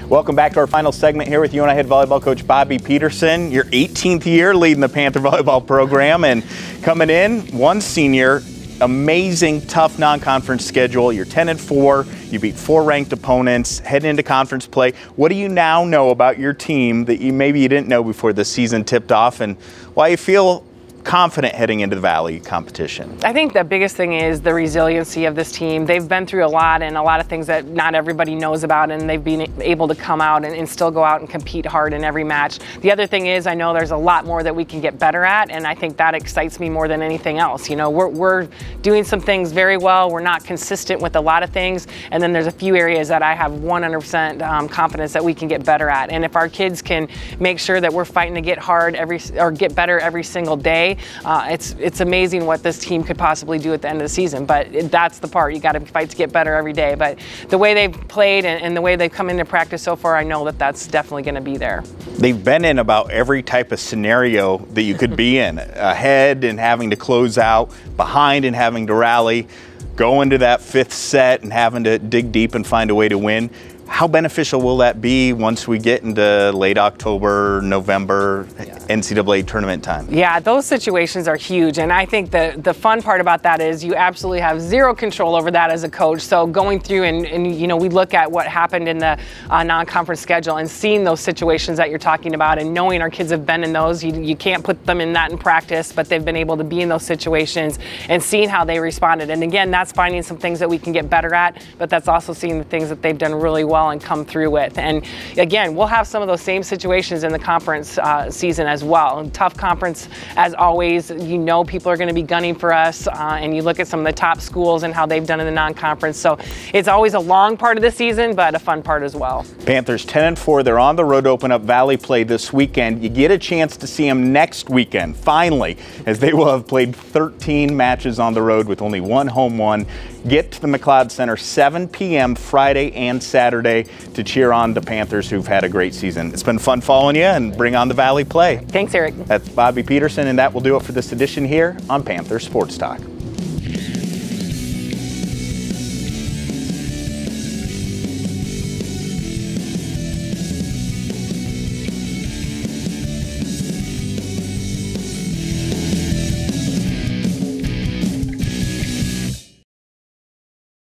Welcome back to our final segment here with UNI head volleyball coach Bobbi Petersen. Your 18th year leading the Panther volleyball program, and coming in, one senior, amazing, tough non-conference schedule. You're 10-4. You beat 4 ranked opponents, heading into conference play. What do you now know about your team that maybe you didn't know before the season tipped off, and why you feel confident heading into the Valley competition? I think the biggest thing is the resiliency of this team. They've been through a lot and a lot of things that not everybody knows about, and they've been able to come out and still go out and compete hard in every match. The other thing is I know there's a lot more that we can get better at, and I think that excites me more than anything else. You know, we're doing some things very well. We're not consistent with a lot of things, and then there's a few areas that I have 100% confidence that we can get better at. And if our kids can make sure that we're fighting to get get better every single day, it's amazing what this team could possibly do at the end of the season. But that's the part. You got to fight to get better every day. But the way they've played and the way they've come into practice so far, I know that that's definitely going to be there. They've been in about every type of scenario that you could be in. Ahead and having to close out, behind and having to rally, go into that 5th set and having to dig deep and find a way to win. How beneficial will that be once we get into late October, November, NCAA tournament time? Yeah, those situations are huge, and I think the fun part about that is you absolutely have zero control over that as a coach. So going through and you know, we look at what happened in the non-conference schedule and seeing those situations that you're talking about and knowing our kids have been in those. You can't put them in that in practice, but they've been able to be in those situations and seeing how they responded. And again, that's finding some things that we can get better at, but that's also seeing the things that they've done really well and come through with. And again, we'll have some of those same situations in the conference season as well. And tough conference as always. You know, people are going to be gunning for us, and you look at some of the top schools and how they've done in the non-conference. So it's always a long part of the season, but a fun part as well. Panthers 10-4. They're on the road to open up Valley play this weekend. You get a chance to see them next weekend, finally, as they will have played 13 matches on the road with only one home one. Get to the McLeod Center 7 p.m. Friday and Saturday to cheer on the Panthers, who've had a great season. It's been fun following you, and bring on the Valley play. Thanks, Eric. That's Bobbi Petersen, and that will do it for this edition here on Panther Sports Talk.